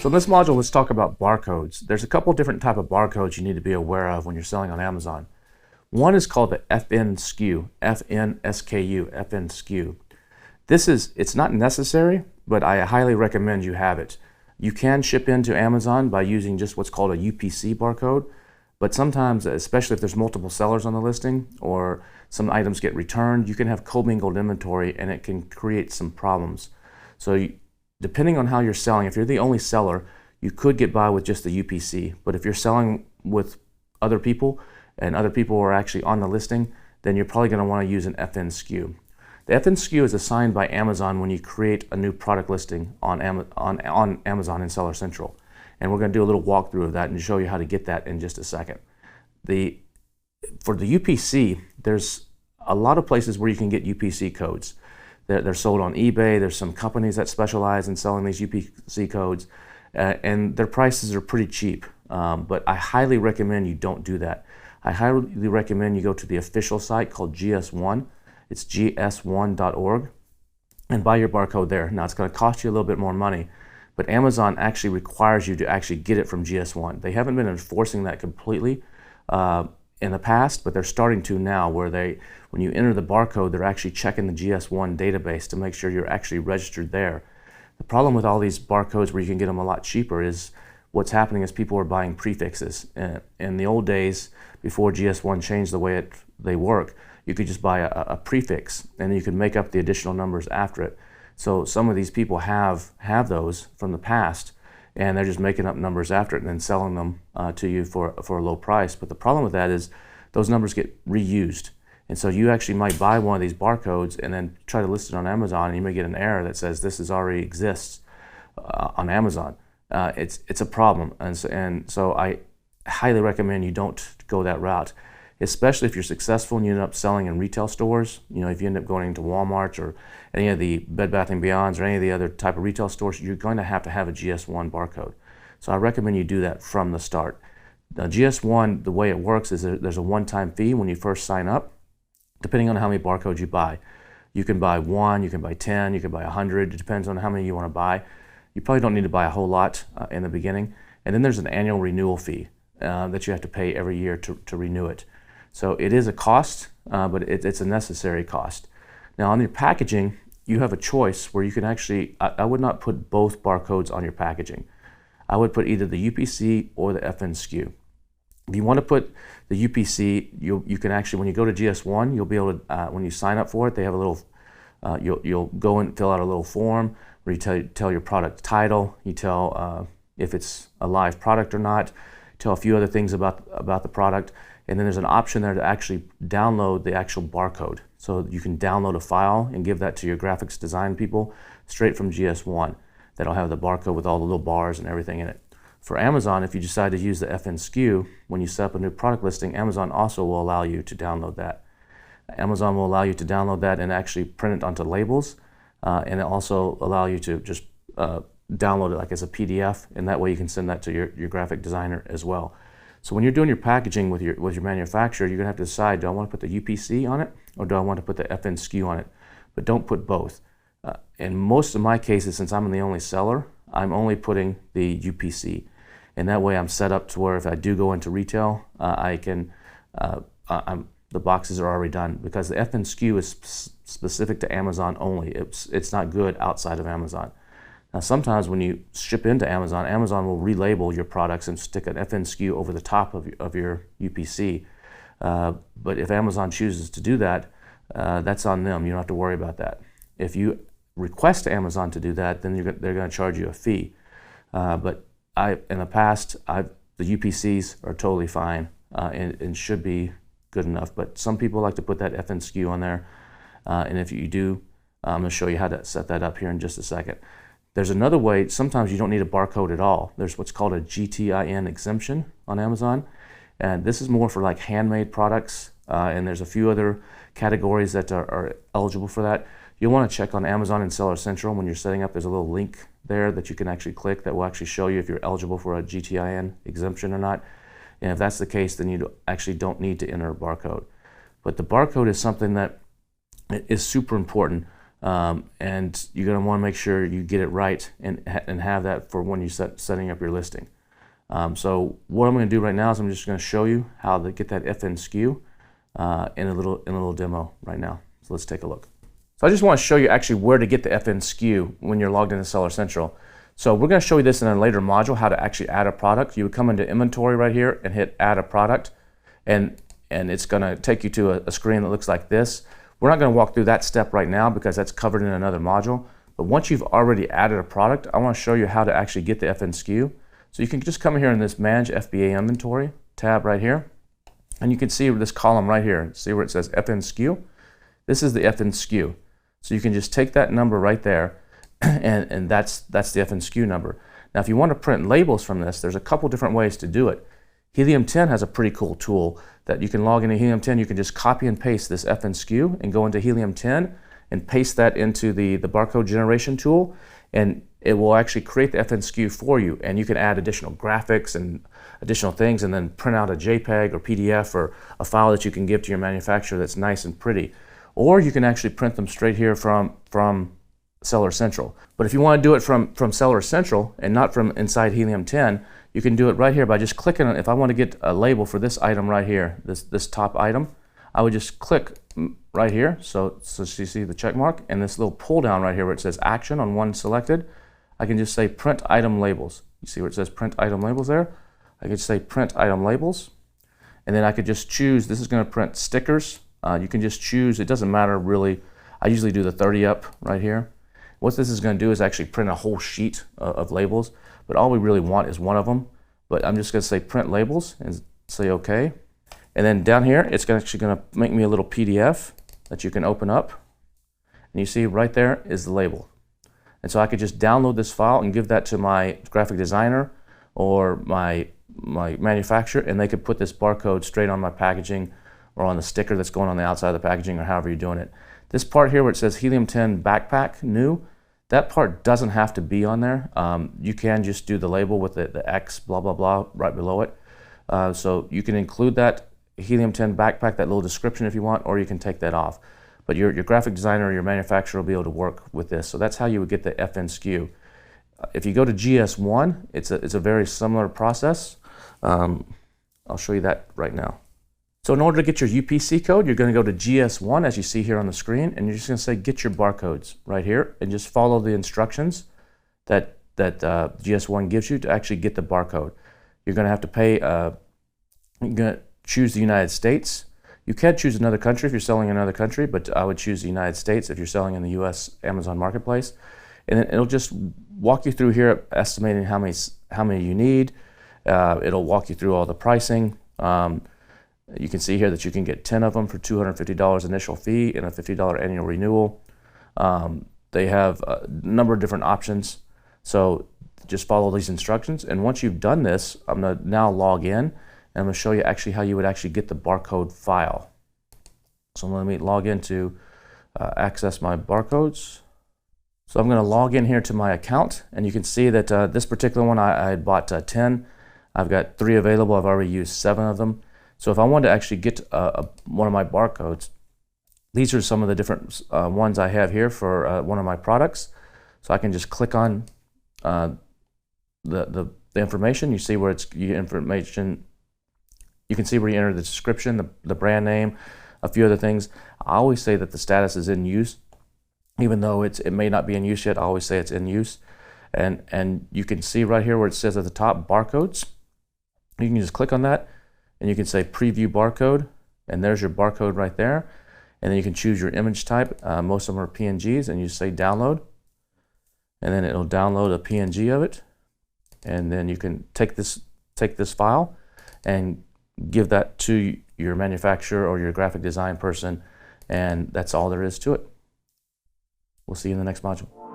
So in this module, let's talk about barcodes. There's a couple different type of barcodes you need to be aware of when you're selling on Amazon. One is called the FNSKU, FNSKU, FNSKU. It's not necessary, but I highly recommend you have it. You can ship into Amazon by using just what's called a UPC barcode, but sometimes, especially if there's multiple sellers on the listing or some items get returned, you can have commingled inventory and it can create some problems. So depending on how you're selling, if you're the only seller, you could get by with just the UPC. But if you're selling with other people and other people are actually on the listing, then you're probably going to want to use an FNSKU. The FNSKU is assigned by Amazon when you create a new product listing on Amazon in Seller Central. And we're going to do a little walkthrough of that and show you how to get that in just a second. For the UPC, there's a lot of places where you can get UPC codes. They're sold on eBay. There's some companies that specialize in selling these UPC codes, and their prices are pretty cheap. But I highly recommend you don't do that. I highly recommend you go to the official site called GS1. It's gs1.org, and buy your barcode there. Now, it's going to cost you a little bit more money, but Amazon actually requires you to actually get it from GS1. They haven't been enforcing that completely in the past, but they're starting to now, where when you enter the barcode, they're actually checking the GS1 database to make sure you're actually registered there. The problem with all these barcodes where you can get them a lot cheaper is what's happening is people are buying prefixes. In the old days, before GS1 changed the way they work, you could just buy a prefix and you could make up the additional numbers after it. So some of these people have those from the past, and they're just making up numbers after it and then selling them to you for a low price. But the problem with that is those numbers get reused. And so you actually might buy one of these barcodes and then try to list it on Amazon, and you may get an error that says this already exists on Amazon. It's a problem, and so I highly recommend you don't go that route, especially if you're successful and you end up selling in retail stores. You know, if you end up going into Walmart or any of the Bed Bath & Beyonds or any of the other type of retail stores, you're going to have a GS1 barcode. So I recommend you do that from the start. Now, GS1, the way it works is there's a one-time fee when you first sign up, depending on how many barcodes you buy. You can buy 1, you can buy 10, you can buy 100. It depends on how many you want to buy. You probably don't need to buy a whole lot in the beginning. And then there's an annual renewal fee that you have to pay every year to renew it. So it is a cost, but it's a necessary cost. Now, on your packaging, you have a choice where you can actually, I would not put both barcodes on your packaging. I would put either the UPC or the FNSKU. If you want to put the UPC, you can actually, when you go to GS1, you'll be able to, when you sign up for it, they have a little, you'll go and fill out a little form where you tell your product title, you tell if it's a live product or not, tell a few other things about the product, and then there's an option there to actually download the actual barcode. So you can download a file and give that to your graphics design people straight from GS1. That'll have the barcode with all the little bars and everything in it. For Amazon, if you decide to use the FNSKU, when you set up a new product listing, Amazon also will allow you to download that. Amazon will allow you to download that and actually print it onto labels, and it also allow you to just download it like as a PDF, and that way you can send that to your graphic designer as well. So when you're doing your packaging with your manufacturer, you're gonna have to decide, do I want to put the UPC on it or do I want to put the FNSKU on it? But don't put both. In most of my cases, since I'm the only seller, I'm only putting the UPC. And that way I'm set up to where if I do go into retail, the boxes are already done, because the FNSKU is specific to Amazon only. It's not good outside of Amazon. Now, sometimes when you ship into Amazon, Amazon will relabel your products and stick an FNSKU over the top of your UPC. But if Amazon chooses to do that, that's on them. You don't have to worry about that. If you request Amazon to do that, then they're going to charge you a fee. But in the past, the UPCs are totally fine and should be good enough. But some people like to put that FNSKU on there. And if you do, I'm going to show you how to set that up here in just a second. There's another way. Sometimes you don't need a barcode at all. There's what's called a GTIN exemption on Amazon. And this is more for like handmade products. And there's a few other categories that are eligible for that. You'll want to check on Amazon and Seller Central when you're setting up. There's a little link there that you can actually click that will actually show you if you're eligible for a GTIN exemption or not. And if that's the case, then you actually don't need to enter a barcode. But the barcode is something that is super important. and you're going to want to make sure you get it right and have that for when you're setting up your listing. So what I'm going to do right now is I'm just going to show you how to get that FN SKU in a little demo right now. So let's take a look. So I just want to show you actually where to get the FN SKU when you're logged into Seller Central. So we're going to show you this in a later module, how to actually add a product. You would come into inventory right here and hit add a product, and it's going to take you to a screen that looks like this. We're not going to walk through that step right now because that's covered in another module. But once you've already added a product, I want to show you how to actually get the FN SKU. So you can just come here in this Manage FBA Inventory tab right here, and you can see this column right here. See where it says FN SKU? This is the FN SKU. So you can just take that number right there, and that's the FN SKU number. Now, if you want to print labels from this, there's a couple different ways to do it. Helium 10 has a pretty cool tool that you can log into Helium 10. You can just copy and paste this FN SKU and go into Helium 10 and paste that into the barcode generation tool, and it will actually create the FN SKU for you. And you can add additional graphics and additional things, and then print out a JPEG or PDF or a file that you can give to your manufacturer that's nice and pretty. Or you can actually print them straight here from Seller Central. But if you want to do it from Seller Central and not from inside Helium 10, you can do it right here by just clicking on, if I want to get a label for this item right here, this top item, I would just click right here. So you see the check mark and this little pull down right here where it says action on one selected. I can just say print item labels. You see where it says print item labels there? I could say print item labels, and then I could just choose, this is going to print stickers. You can just choose, it doesn't matter really. I usually do the 30 up right here. What this is going to do is actually print a whole sheet of labels, but all we really want is one of them. But I'm just going to say print labels and say OK. And then down here, it's actually going to make me a little PDF that you can open up. And you see right there is the label. And so I could just download this file and give that to my graphic designer or my manufacturer, and they could put this barcode straight on my packaging or on the sticker that's going on the outside of the packaging, or however you're doing it. This part here where it says Helium 10 backpack new, that part doesn't have to be on there. You can just do the label with the X blah blah blah right below it. So you can include that Helium 10 backpack, that little description if you want, or you can take that off. But your graphic designer or your manufacturer will be able to work with this. So that's how you would get the FN SKU. If you go to GS1, it's a very similar process. I'll show you that right now. So in order to get your UPC code, you're going to go to GS1 as you see here on the screen, and you're just going to say get your barcodes right here, and just follow the instructions that GS1 gives you to actually get the barcode. You're going to have to pay, you're going to choose the United States. You can choose another country if you're selling in another country, but I would choose the United States if you're selling in the US Amazon Marketplace. And then it'll just walk you through here estimating how many you need. It'll walk you through all the pricing. You can see here that you can get 10 of them for $250 initial fee and a $50 annual renewal. They have a number of different options. So just follow these instructions. And once you've done this, I'm going to now log in, and I'm going to show you actually how you would actually get the barcode file. So let me log in to access my barcodes. So I'm going to log in here to my account, and you can see that this particular one I bought 10. I've got 3 available. I've already used 7 of them. So if I wanted to actually get one of my barcodes, these are some of the different ones I have here for one of my products. So I can just click on the information. You see where it's information. You can see where you enter the description, the brand name, a few other things. I always say that the status is in use, even though it may not be in use yet. I always say it's in use, and you can see right here where it says at the top barcodes. You can just click on that, and you can say preview barcode, and there's your barcode right there. And then you can choose your image type. Most of them are PNGs, and you say download, and then it'll download a PNG of it, and then you can take this file and give that to your manufacturer or your graphic design person, and that's all there is to it. We'll see you in the next module.